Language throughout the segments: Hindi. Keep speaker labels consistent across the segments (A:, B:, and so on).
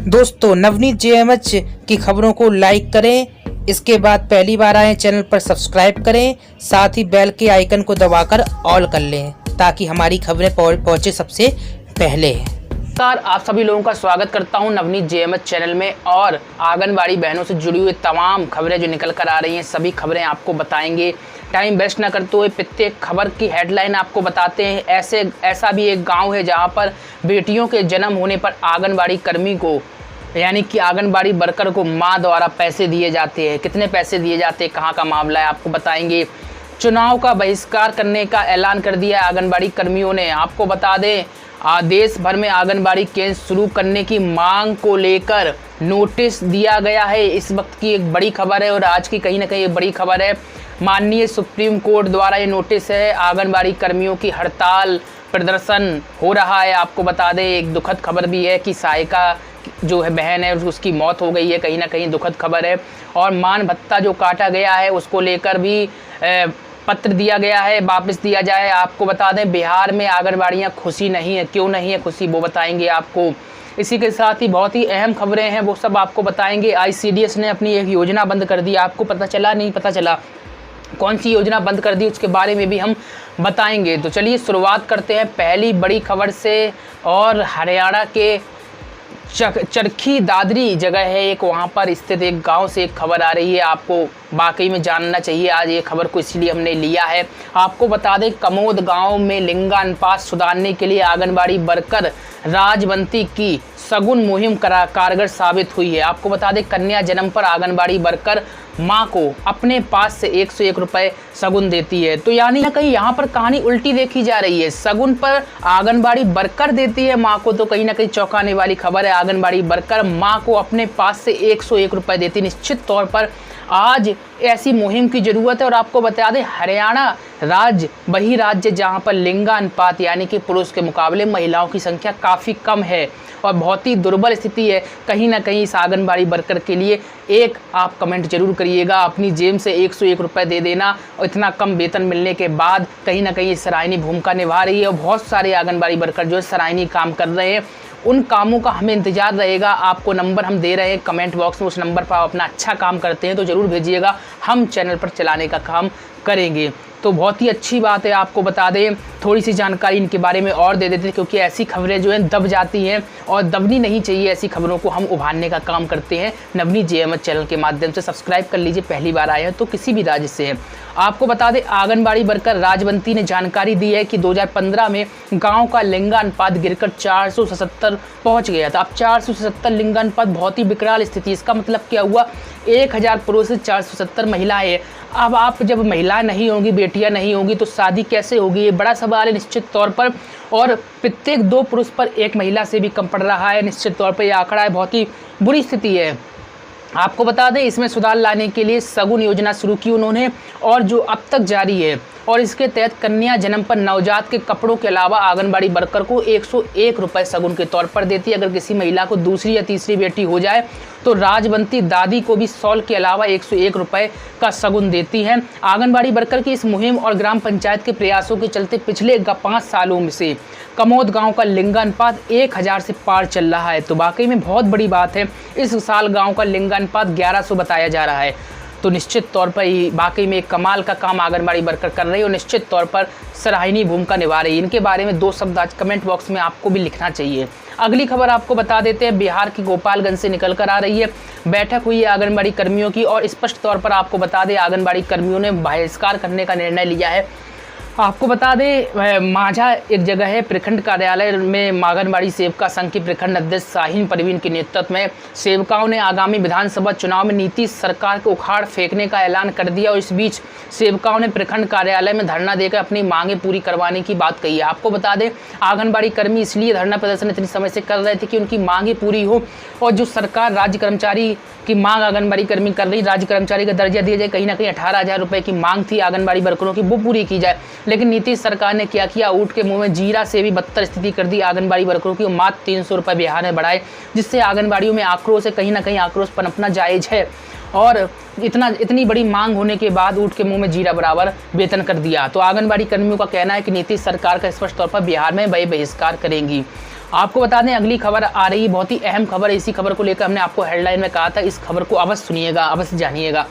A: दोस्तों, नवनीत जेएमएच की खबरों को लाइक करें। इसके बाद पहली बार आए चैनल पर सब्सक्राइब करें, साथ ही बेल के आइकन को दबाकर ऑल कर लें ताकि हमारी खबरें पहुंचे सबसे पहले।
B: नमस्कार, आप सभी लोगों का स्वागत करता हूं नवनीत जेएमएच चैनल में। और आंगनबाड़ी बहनों से जुड़ी हुई तमाम खबरें जो निकल कर आ रही हैं, सभी खबरें आपको बताएंगे। टाइम वेस्ट ना करते हुए प्रत्येक खबर की हेडलाइन आपको बताते हैं। ऐसा भी एक गांव है जहां पर बेटियों के जन्म होने पर आंगनबाड़ी कर्मी को, यानी कि आंगनबाड़ी वर्कर को मां द्वारा पैसे दिए जाते हैं। कितने पैसे दिए जाते हैं, कहां का मामला है, आपको बताएंगे। चुनाव का बहिष्कार करने का ऐलान कर दिया है आंगनबाड़ी कर्मियों ने। आपको बता दें, देश भर में आंगनबाड़ी केंद्र शुरू करने की मांग को लेकर नोटिस दिया गया है। इस वक्त की एक बड़ी खबर है और आज की कहीं ना कहीं एक बड़ी खबर है। माननीय सुप्रीम कोर्ट द्वारा ये नोटिस है। आंगनबाड़ी कर्मियों की हड़ताल प्रदर्शन हो रहा है। आपको बता दें, एक दुखद खबर भी है कि सहायिका जो है बहन है उसकी मौत हो गई है। कहीं ना कहीं दुखद खबर है। और मान भत्ता जो काटा गया है उसको लेकर भी पत्र दिया गया है, वापस दिया जाए। आपको बता दें, बिहार में आंगनबाड़ियाँ खुशी नहीं है। क्यों नहीं है खुशी, वो बताएंगे आपको। इसी के साथ ही बहुत ही अहम खबरें हैं, वो सब आपको बताएंगे। ICDS ने अपनी एक योजना बंद कर दी। आपको पता चला, नहीं पता चला? कौन सी योजना बंद कर दी उसके बारे में भी हम बताएंगे। तो चलिए शुरुआत करते हैं पहली बड़ी खबर से। और हरियाणा के चरखी दादरी जगह है एक, वहाँ पर स्थित एक गांव से एक खबर आ रही है। आपको वाकई में जानना चाहिए आज ये खबर को, इसलिए हमने लिया है। आपको बता दें, कमोद गांव में लिंगानुपात सुधारने के लिए आंगनबाड़ी वर्कर राजवंती की सगुन मुहिम कारगर साबित हुई है। आपको बता दें, कन्या जन्म पर आंगनबाड़ी वर्कर मां को अपने पास से 101 रुपये सगुन देती है। तो यानी कहीं यहाँ पर कहानी उल्टी देखी जा रही है। सगुन पर आंगनबाड़ी वर्कर देती है मां को, तो कहीं ना कहीं चौंकाने वाली खबर है। आंगनबाड़ी वर्कर मां को अपने पास से 101 रुपये देती। निश्चित तौर पर आज ऐसी मुहिम की ज़रूरत है। और आपको बता दें, हरियाणा राज्य वही राज्य जहां पर लिंगानुपात यानी कि पुरुष के मुकाबले महिलाओं की संख्या काफ़ी कम है और बहुत ही दुर्बल स्थिति है। कहीं ना कहीं इस आंगनबाड़ी वर्कर के लिए एक आप कमेंट जरूर करिएगा। अपनी जेब से 101 रुपये दे देना और इतना कम वेतन मिलने के बाद कहीं ना कहीं सराहनीय भूमिका निभा रही है। और बहुत सारे आंगनबाड़ी वर्कर जो है सराहनीय काम कर रहे हैं। उन कामों का हमें इंतजार रहेगा। आपको नंबर हम दे रहे हैं कमेंट बॉक्स में, उस नंबर पर आप अपना अच्छा काम करते हैं तो ज़रूर भेजिएगा, हम चैनल पर चलाने का काम करेंगे। तो बहुत ही अच्छी बात है। आपको बता दें, थोड़ी सी जानकारी इनके बारे में और दे देते हैं, क्योंकि ऐसी खबरें जो हैं दब जाती हैं और दबनी नहीं चाहिए। ऐसी खबरों को हम उभारने का काम करते हैं नवनीत जेएमएच चैनल के माध्यम से। सब्सक्राइब कर लीजिए, पहली बार आए हैं तो किसी भी राज्य से हैं। आपको बता दें, आंगनबाड़ी वर्कर राजवंती ने जानकारी दी है कि 2015 में गांव का लिंगानुपात गिरकर 477 पहुंच गया था। अब 477 लिंगानुपात बहुत ही विकराल स्थिति। इसका मतलब क्या हुआ, 1000 पुरुष से 470 महिलाएं। अब आप जब महिलाएं नहीं होंगी, बेटियां नहीं होंगी, तो शादी कैसे होगी, ये बड़ा सवाल है निश्चित तौर पर। और प्रत्येक 2 पुरुष पर 1 महिला से भी कम पड़ रहा है। निश्चित तौर पर यह आंकड़ा है, बहुत ही बुरी स्थिति है। आपको बता दें, इसमें सुधार लाने के लिए सगुन योजना शुरू की उन्होंने, और जो अब तक जारी है। और इसके तहत कन्या जन्म पर नवजात के कपड़ों के अलावा आंगनबाड़ी वर्कर को 101 रुपये सगुन के तौर पर देती है। अगर किसी महिला को दूसरी या तीसरी बेटी हो जाए तो राजवंती दादी को भी शॉल के अलावा 101 रुपये का सगुन देती हैं। आंगनबाड़ी वर्कर की इस मुहिम और ग्राम पंचायत के प्रयासों के चलते पिछले 5 सालों में से कमोद गांव का लिंगानुपात 1000 से पार चल रहा है। तो वाकई में बहुत बड़ी बात है। इस साल गांव का लिंगानुपात 1100 बताया जा रहा है। तो निश्चित तौर पर वाकई में एक कमाल का काम आंगनबाड़ी वर्कर कर रही है और निश्चित तौर पर सराहनीय भूमिका निभा रही है। इनके बारे में 2 शब्द आज कमेंट बॉक्स में आपको भी लिखना चाहिए। अगली खबर आपको बता देते हैं, बिहार की गोपालगंज से निकल कर आ रही है। बैठक हुई है आंगनबाड़ी कर्मियों की और स्पष्ट तौर पर आपको बता दें, आंगनबाड़ी कर्मियों ने बहिष्कार करने का निर्णय लिया है। आपको बता दें, माझा एक जगह है, प्रखंड कार्यालय में आंगनबाड़ी सेविका संघ की प्रखंड अध्यक्ष शाहीन परवीन के नेतृत्व में सेविकाओं ने आगामी विधानसभा चुनाव में नीतीश सरकार को उखाड़ फेंकने का ऐलान कर दिया। और इस बीच सेविकाओं ने प्रखंड कार्यालय में धरना देकर अपनी मांगें पूरी करवाने की बात कही है। आपको बता दें, आंगनबाड़ी कर्मी इसलिए धरना प्रदर्शन इतनी समय से कर रहे थे कि उनकी मांगें पूरी हो और जो सरकार राज्य कर्मचारी की मांग आंगनबाड़ी कर्मी कर रही, राज्य कर्मचारी का दर्जा दिया जाए, कहीं ना कहीं 18,000 रुपये की मांग थी आंगनबाड़ी वर्करों की, वो पूरी की जाए। लेकिन नीतीश सरकार ने क्या किया, ऊँट के मुंह में जीरा से भी बदतर स्थिति कर दी आंगनबाड़ी वर्करों की। मात्र 300 रुपये बिहार में बढ़ाए, जिससे आंगनबाड़ियों में आक्रोश है। कहीं ना कहीं आक्रोश पनपना जायज़ है। और इतनी बड़ी मांग होने के बाद ऊँट के मुंह में जीरा बराबर वेतन कर दिया। तो आंगनबाड़ी कर्मियों का कहना है कि नीतीश सरकार का स्पष्ट तौर पर बिहार में वह बहिष्कार करेंगी। आपको बता दें अगली खबर आ रही बहुत ही अहम खबर है। इसी खबर को लेकर हमने आपको हेडलाइन में कहा था, इस खबर को अवश्य सुनिएगा, अवश्य जानिएगा।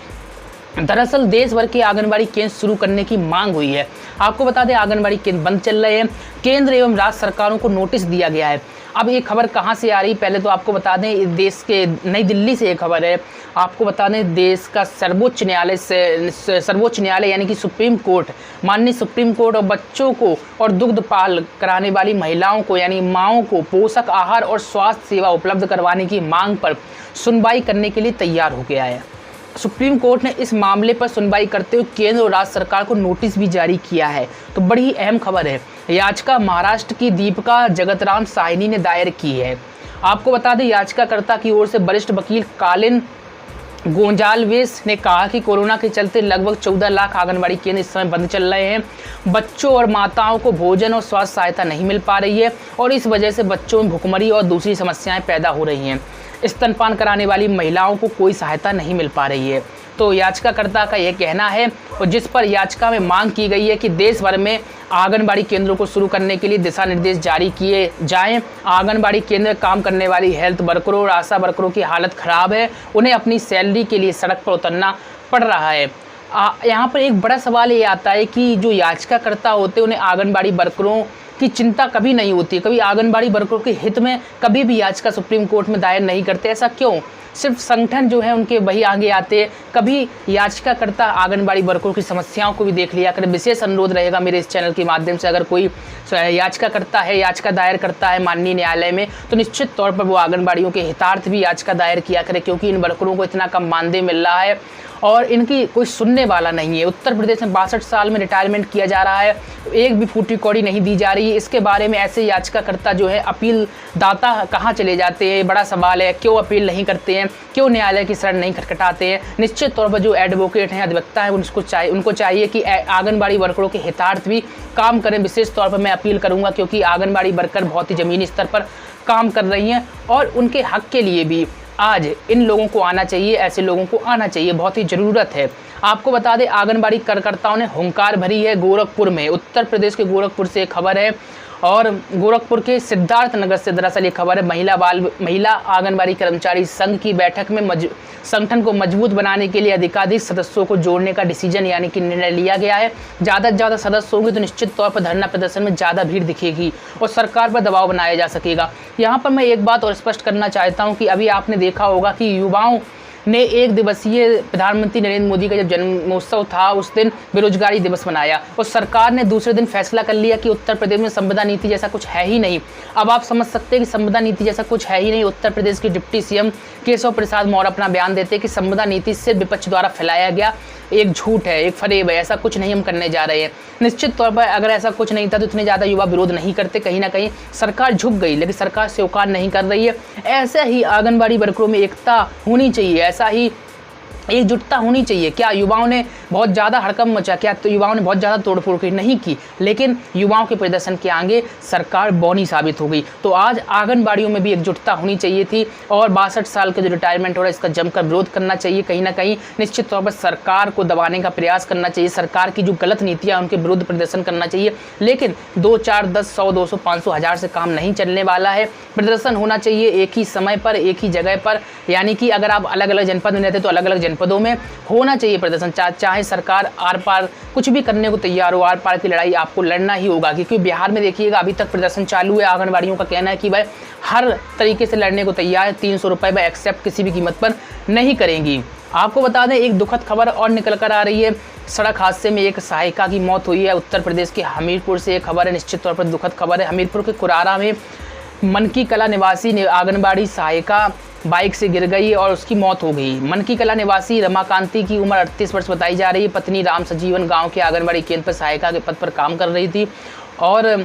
B: दरअसल देश भर के आंगनबाड़ी केंद्र शुरू करने की मांग हुई है। आपको बता दें आंगनबाड़ी केंद्र बंद चल रहे हैं, केंद्र एवं राज्य सरकारों को नोटिस दिया गया है। अब ये खबर कहाँ से आ रही, पहले तो आपको बता दें देश के नई दिल्ली से ये खबर है। आपको बता दें देश का सर्वोच्च न्यायालय यानी कि सुप्रीम कोर्ट, माननीय सुप्रीम कोर्ट और बच्चों को और दुग्धपाल कराने वाली महिलाओं को यानी माँओं को पोषक आहार और स्वास्थ्य सेवा उपलब्ध करवाने की मांग पर सुनवाई करने के लिए तैयार हो गया है। सुप्रीम कोर्ट ने इस मामले पर सुनवाई करते हुए केंद्र और राज्य सरकार को नोटिस भी जारी किया है। तो बड़ी ही अहम खबर है। याचिका महाराष्ट्र की दीपिका जगतराम साहिनी ने दायर की है। आपको बता दें याचिकाकर्ता की ओर से वरिष्ठ वकील कालिन गोंजाल्वेस ने कहा कि कोरोना के चलते लगभग 14 लाख आंगनबाड़ी केंद्र इस समय बंद चल रहे हैं। बच्चों और माताओं को भोजन और स्वास्थ्य सहायता नहीं मिल पा रही है और इस वजह से बच्चों में भुखमरी और दूसरी समस्याएं पैदा हो रही हैं। स्तनपान कराने वाली महिलाओं को कोई सहायता नहीं मिल पा रही है। तो याचिकाकर्ता का यह कहना है और जिस पर याचिका में मांग की गई है कि देश भर में आंगनबाड़ी केंद्रों को शुरू करने के लिए दिशा निर्देश जारी किए जाएं। आंगनबाड़ी केंद्र काम करने वाली हेल्थ वर्करों और आशा वर्करों की हालत खराब है, उन्हें अपनी सैलरी के लिए सड़क पर उतरना पड़ रहा है। यहाँ पर एक बड़ा सवाल ये आता है कि जो याचिकाकर्ता होते हैं उन्हें आंगनबाड़ी वर्करों की चिंता कभी नहीं होती, कभी आंगनबाड़ी वर्करों के हित में कभी भी याचिका सुप्रीम कोर्ट में दायर नहीं करते। ऐसा क्यों? सिर्फ संगठन जो है उनके वही आगे आते हैं। कभी याचिकाकर्ता आंगनबाड़ी वर्करों की समस्याओं को भी देख लिया करें। विशेष अनुरोध रहेगा मेरे इस चैनल के माध्यम से, अगर कोई याचिकाकर्ता है, याचिका दायर करता है माननीय न्यायालय में, तो निश्चित तौर पर वो आंगनबाड़ियों के हितार्थ भी याचिका दायर किया करे, क्योंकि इन वर्करों को इतना कम मानदेय मिल रहा है और इनकी कोई सुनने वाला नहीं है। उत्तर प्रदेश में 62 साल में रिटायरमेंट किया जा रहा है, एक भी फूटी कौड़ी नहीं दी जा रही है। इसके बारे में ऐसे याचिकाकर्ता जो है अपील दाता कहाँ चले जाते हैं, बड़ा सवाल है। क्यों अपील नहीं करते हैं, क्यों न्यायालय की शरण नहीं खटखटाते हैं? निश्चित तौर पर जो एडवोकेट हैं, अधिवक्ता हैं, उनको चाहिए कि आंगनबाड़ी वर्करों के हितार्थ भी काम करें। विशेष तौर पर मैं अपील करूँगा क्योंकि आंगनबाड़ी वर्कर बहुत ही ज़मीनी स्तर पर काम कर रही हैं और उनके हक के लिए भी आज इन लोगों को आना चाहिए, ऐसे लोगों को आना चाहिए, बहुत ही ज़रूरत है। आपको बता दें आंगनबाड़ी कार्यकर्ताओं ने हुंकार भरी है गोरखपुर में। उत्तर प्रदेश के गोरखपुर से खबर है और गोरखपुर के सिद्धार्थ नगर से दरअसल ये खबर है। महिला आंगनबाड़ी कर्मचारी संघ की बैठक में संगठन को मजबूत बनाने के लिए अधिकाधिक सदस्यों को जोड़ने का डिसीजन यानी कि निर्णय लिया गया है। ज़्यादा से ज़्यादा सदस्य होंगे तो निश्चित तौर पर धरना प्रदर्शन में ज़्यादा भीड़ दिखेगी और सरकार पर दबाव बनाया जा सकेगा। यहाँ पर मैं एक बात और स्पष्ट करना चाहता हूँ कि अभी आपने देखा होगा कि युवाओं ने एक दिवसीय प्रधानमंत्री नरेंद्र मोदी का जब जन्मोत्सव था उस दिन बेरोजगारी दिवस मनाया और सरकार ने दूसरे दिन फैसला कर लिया कि उत्तर प्रदेश में संपदा नीति जैसा कुछ है ही नहीं। अब आप समझ सकते हैं कि संपदा नीति जैसा कुछ है ही नहीं। उत्तर प्रदेश के डिप्टी सीएम केशव प्रसाद मौर्य अपना बयान देते हैं कि संपदा नीति सिर्फ विपक्ष द्वारा फैलाया गया एक झूठ है, एक फरेब है, ऐसा कुछ नहीं हम करने जा रहे हैं। निश्चित तौर पर अगर ऐसा कुछ नहीं था तो इतने ज़्यादा युवा विरोध नहीं करते। कहीं ना कहीं सरकार झुक गई, लेकिन सरकार स्वीकार नहीं कर रही है। ऐसा ही आंगनबाड़ी वर्करों में एकता होनी चाहिए, ऐसा ही एकजुटता होनी चाहिए। क्या युवाओं ने बहुत ज़्यादा हड़कंप मचा, क्या तो युवाओं ने बहुत ज़्यादा तोड़फोड़ की? नहीं की, लेकिन युवाओं के प्रदर्शन के आगे सरकार बौनी साबित हो गई। तो आज आंगनबाड़ियों में भी एकजुटता होनी चाहिए थी और 62 साल के जो रिटायरमेंट हो रहा है इसका जमकर विरोध करना चाहिए। कहीं ना कहीं निश्चित तौर पर सरकार को दबाने का प्रयास करना चाहिए, सरकार की जो गलत नीतियाँ उनके विरुद्ध प्रदर्शन करना चाहिए। लेकिन 2, 4, 10, 100, 200, 500, 1000 से काम नहीं चलने वाला है। प्रदर्शन होना चाहिए एक ही समय पर, एक ही जगह पर, यानी कि अगर आप अलग अलग जनपद में रहते तो अलग अलग जनपदों में होना चाहिए प्रदर्शन। चाहे सरकार आर पार कुछ भी करने को तैयार हो, आर पार की लड़ाई आपको लड़ना ही होगा। क्योंकि बिहार में देखिएगा अभी तक प्रदर्शन चालू है। आंगनबाड़ियों का कहना है कि भाई हर तरीके से लड़ने को तैयार है, 300 रुपये वह एक्सेप्ट किसी भी कीमत पर नहीं करेंगी। आपको बता दें एक दुखद खबर और निकल कर आ रही है। सड़क हादसे में एक सहायिका की मौत हुई है। उत्तर प्रदेश के हमीरपुर से एक खबर है, निश्चित तौर पर दुखद खबर है। हमीरपुर के कुरारा में मनकी कला निवासी आंगनबाड़ी सहायिका बाइक से गिर गई और उसकी मौत हो गई। मनकी कला निवासी रमाकांति की उम्र 38 वर्ष बताई जा रही है। पत्नी राम सजीवन गांव के आंगनबाड़ी केंद्र पर सहायिका के पद पर काम कर रही थी और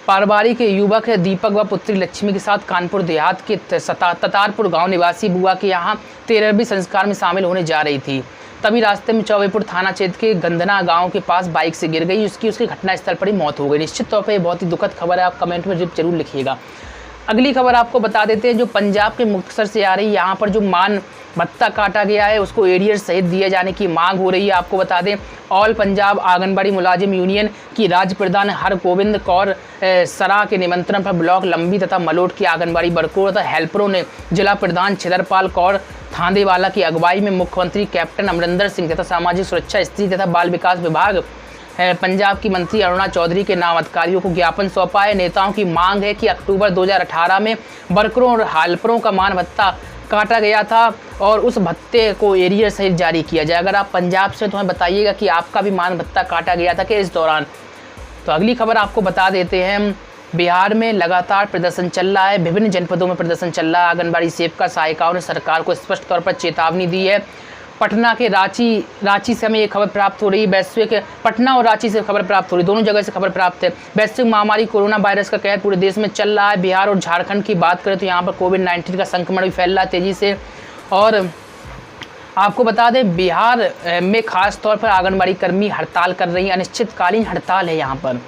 B: पारिवारिक के युवक दीपक व पुत्री लक्ष्मी के साथ कानपुर देहात के ततारपुर गांव निवासी बुआ के यहां 13वीं संस्कार में शामिल होने जा रही थी। तभी रास्ते में चौबेपुर थाना क्षेत्र के गंधना गांव के पास बाइक से गिर गई। उसकी घटनास्थल पर ही मौत हो गई। निश्चित तौर पर यह बहुत ही दुखद खबर है। आप कमेंट में जरूर लिखिएगा। अगली खबर आपको बता देते हैं, जो पंजाब के मुक्तसर से आ रही है। यहाँ पर जो मान भत्ता काटा गया है उसको एरियर सहित दिए जाने की मांग हो रही है। आपको बता दें, ऑल पंजाब आंगनबाड़ी मुलाजिम यूनियन की राज्य प्रधान हरगोविंद कौर सरा के निमंत्रण पर ब्लॉक लंबी तथा मलोट की आंगनबाड़ी वर्करों तथा हेल्परों ने जिला प्रधान छिदरपाल कौर थांदेवाला की अगुवाई में मुख्यमंत्री कैप्टन अमरिंदर सिंह तथा सामाजिक सुरक्षा, स्त्री तथा बाल विकास विभाग पंजाब की मंत्री अरुणा चौधरी के नाम अधिकारियों को ज्ञापन सौंपा है। नेताओं की मांग है कि अक्टूबर 2018 में वर्करों और हेल्परों का मान भत्ता काटा गया था और उस भत्ते को एरियर सहित जारी किया जाए। अगर आप पंजाब से तो हमें बताइएगा कि आपका भी मान भत्ता काटा गया था कि इस दौरान। तो अगली खबर आपको बता देते हैं, बिहार में लगातार प्रदर्शन चल रहा है, विभिन्न जनपदों में प्रदर्शन चल रहा है। आंगनबाड़ी सेविका सहायिकाओं ने सरकार को स्पष्ट तौर पर चेतावनी दी है। पटना के रांची से हमें ये खबर प्राप्त हो रही है, वैश्विक पटना और रांची से खबर प्राप्त हो रही है, दोनों जगह से खबर प्राप्त है। वैश्विक महामारी कोरोना वायरस का कहर पूरे देश में चल रहा है। बिहार और झारखंड की बात करें तो यहाँ पर कोविड-19 का संक्रमण भी फैल रहा है तेज़ी से। और आपको बता दें, बिहार में खास तौर पर आंगनबाड़ी कर्मी हड़ताल कर रही हैं, अनिश्चितकालीन हड़ताल है यहाँ पर।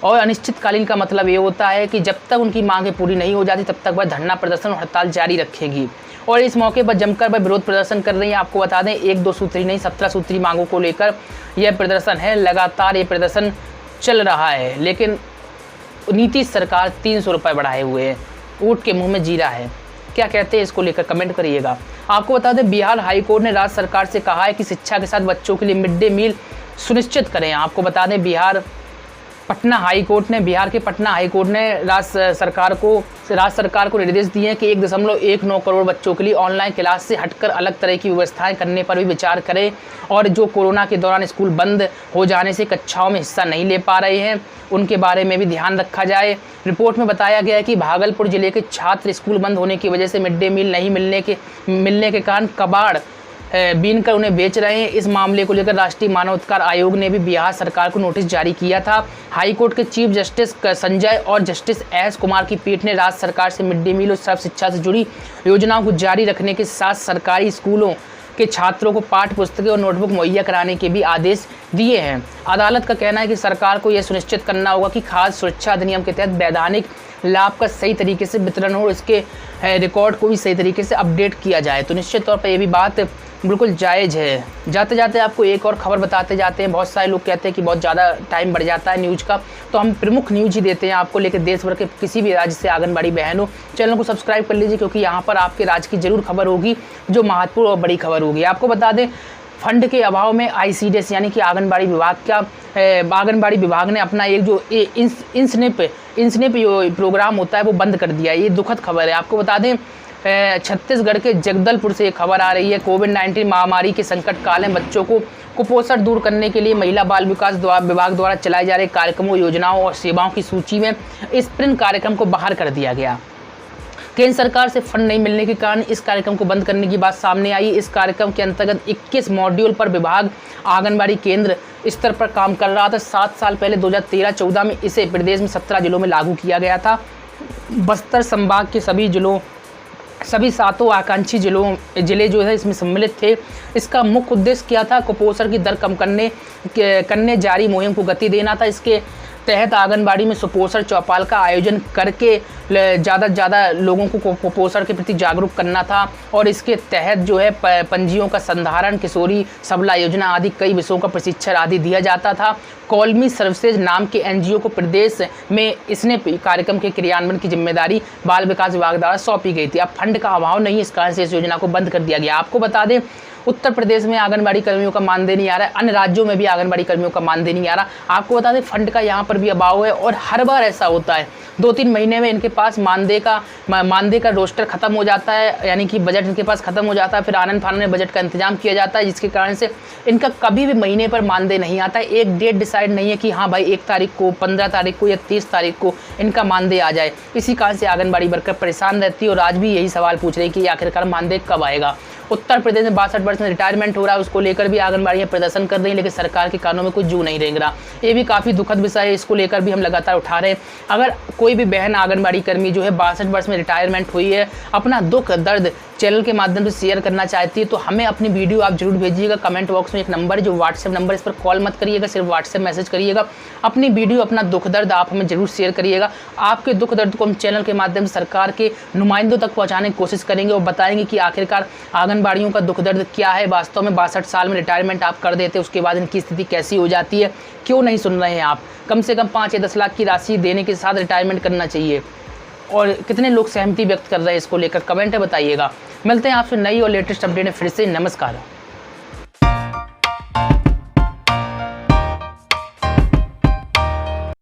B: और अनिश्चितकालीन का मतलब ये होता है कि जब तक उनकी मांगें पूरी नहीं हो जाती तब तक वह धरना प्रदर्शन और हड़ताल जारी रखेगी। और इस मौके पर जमकर वह विरोध प्रदर्शन कर रही हैं। आपको बता दें, 1-2 सूत्री नहीं 17 सूत्री मांगों को लेकर यह प्रदर्शन है। लगातार ये प्रदर्शन चल रहा है, लेकिन नीतीश सरकार 300 रुपये बढ़ाए हुए है, ऊँट के मुँह में जीरा है। क्या कहते हैं इसको लेकर कमेंट करिएगा। आपको बता दें, बिहार हाईकोर्ट ने राज्य सरकार से कहा है कि शिक्षा के साथ बच्चों के लिए मिड डे मील सुनिश्चित करें। आपको बता दें, बिहार के पटना हाई कोर्ट ने राज्य सरकार को निर्देश दिए हैं कि 1.19 करोड़ बच्चों के लिए ऑनलाइन क्लास से हटकर अलग तरह की व्यवस्थाएं करने पर भी विचार करें और जो कोरोना के दौरान स्कूल बंद हो जाने से कक्षाओं में हिस्सा नहीं ले पा रहे हैं उनके बारे में भी ध्यान रखा जाए। रिपोर्ट में बताया गया है कि भागलपुर जिले के छात्र स्कूल बंद होने की वजह से मिड डे मील नहीं मिलने के कारण कबाड़ बीन कर उन्हें बेच रहे हैं। इस मामले को लेकर राष्ट्रीय मानवाधिकार आयोग ने भी बिहार सरकार को नोटिस जारी किया था। हाईकोर्ट के चीफ जस्टिस संजय और जस्टिस एस कुमार की पीठ ने राज्य सरकार से मिड डे मील और सर्व शिक्षा से जुड़ी योजनाओं को जारी रखने के साथ सरकारी स्कूलों के छात्रों को पाठ्य पुस्तकें और नोटबुक मुहैया कराने के भी आदेश दिए हैं। अदालत का कहना है कि सरकार को यह सुनिश्चित करना होगा कि खाद्य सुरक्षा अधिनियम के तहत वैधानिक लाभ का सही तरीके से वितरण हो, इसके रिकॉर्ड को भी सही तरीके से अपडेट किया जाए। तो निश्चित तौर पर यह भी बात बिल्कुल जायज़ है। जाते जाते आपको एक और खबर बताते जाते हैं। बहुत सारे लोग कहते हैं कि बहुत ज़्यादा टाइम बढ़ जाता है न्यूज़ का, तो हम प्रमुख न्यूज़ ही देते हैं आपको, लेकर देश भर के किसी भी राज्य से आंगनबाड़ी बहन हो, चैनल को सब्सक्राइब कर लीजिए, क्योंकि यहाँ पर आपके राज्य की जरूर खबर होगी जो महत्वपूर्ण और बड़ी खबर होगी। आपको बता दें, फंड के अभाव में ICDS यानी कि आंगनबाड़ी विभाग ने अपना एक जो इंसनिप प्रोग्राम होता है वो बंद कर दिया है। ये दुखद खबर है। आपको बता दें, छत्तीसगढ़ के जगदलपुर से एक खबर आ रही है। कोविड-19 महामारी के संकट काल में बच्चों को कुपोषण दूर करने के लिए महिला बाल विकास विभाग द्वारा चलाए जा रहे कार्यक्रमों, योजनाओं और सेवाओं की सूची में स्प्रिंट कार्यक्रम को बाहर कर दिया गया। केंद्र सरकार से फंड नहीं मिलने के कारण इस कार्यक्रम को बंद करने की बात सामने आई। इस कार्यक्रम के अंतर्गत 21 मॉड्यूल पर विभाग आंगनबाड़ी केंद्र स्तर पर काम कर रहा था। 7 साल पहले 2013-14 में इसे प्रदेश में 17 जिलों में लागू किया गया था। बस्तर संभाग के सभी 7 आकांक्षी जिले जो है इसमें सम्मिलित थे। इसका मुख्य उद्देश्य क्या था? कुपोषण की दर कम करने जारी मुहिम को गति देना था। इसके तहत आंगनबाड़ी में सुपोषण चौपाल का आयोजन करके ज़्यादा से ज़्यादा लोगों को कुपोषण के प्रति जागरूक करना था। और इसके तहत जो है पंजियों का संधारण, किशोरी सबला योजना आदि कई विषयों का प्रशिक्षण आदि दिया जाता था। कॉलमी सर्विसेज नाम के NGO को प्रदेश में इसने कार्यक्रम के क्रियान्वयन की जिम्मेदारी बाल विकास विभाग द्वारा सौंपी गई थी। अब फंड का अभाव नहीं, इस कारण से इस योजना को बंद कर दिया गया। आपको बता दें, उत्तर प्रदेश में आंगनबाड़ी कर्मियों का मानदेय नहीं आ रहा है, अन्य राज्यों में भी आंगनबाड़ी कर्मियों का मानदेय नहीं आ रहा। आपको बता दें, फंड का यहाँ पर भी अभाव है और हर बार ऐसा होता है। 2-3 महीने में इनके पास मानदेय का रोस्टर खत्म हो जाता है, यानी कि बजट इनके पास खत्म हो जाता है। फिर आनंद फानन में बजट का इंतजाम किया जाता है, जिसके कारण से इनका कभी भी महीने पर मानदेय नहीं आता है। एक डेट डिसाइड नहीं है कि हाँ भाई 1 तारीख को, 15 तारीख को या 30 तारीख को इनका मानदेय आ जाए। इसी कारण से आंगनबाड़ी वर्कर परेशान रहती है और आज भी यही सवाल पूछ रही है कि आखिरकार मानदेय कब आएगा। उत्तर प्रदेश में 62 वर्ष में रिटायरमेंट हो रहा है, उसको लेकर भी आंगनबाड़ियाँ प्रदर्शन कर रही हैं, लेकिन सरकार के कानों में कुछ जू नहीं रेंग रहा। ये भी काफ़ी दुखद विषय है, इसको लेकर भी हम लगातार उठा रहे हैं। अगर कोई भी बहन आंगनबाड़ी कर्मी जो है 62 वर्ष में रिटायरमेंट हुई है, अपना दुख दर्द चैनल के माध्यम से शेयर करना चाहती है तो हमें अपनी वीडियो आप जरूर भेजिएगा। कमेंट बॉक्स में एक नंबर है जो व्हाट्सएप नंबर, इस पर कॉल मत करिएगा, सिर्फ व्हाट्सएप मैसेज करिएगा। अपनी वीडियो, अपना दुख दर्द आप हमें जरूर शेयर करिएगा। आपके दुख दर्द को हम चैनल के माध्यम से सरकार के नुमाइंदों तक पहुँचाने की कोशिश करेंगे और बताएंगे कि आखिरकार आंगनबाड़ियों का दुख दर्द क्या है। वास्तव में 62 साल में रिटायरमेंट आप कर देते, उसके बाद इनकी स्थिति कैसी हो जाती है, क्यों नहीं सुन रहे हैं आप। कम से कम 5 या 10 लाख की राशि देने के साथ रिटायरमेंट करना चाहिए। और कितने लोग सहमति व्यक्त कर रहे हैं इसको लेकर, कमेंट में बताइएगा। मिलते हैं आपसे नई और लेटेस्ट अपडेट फिर से। नमस्कार।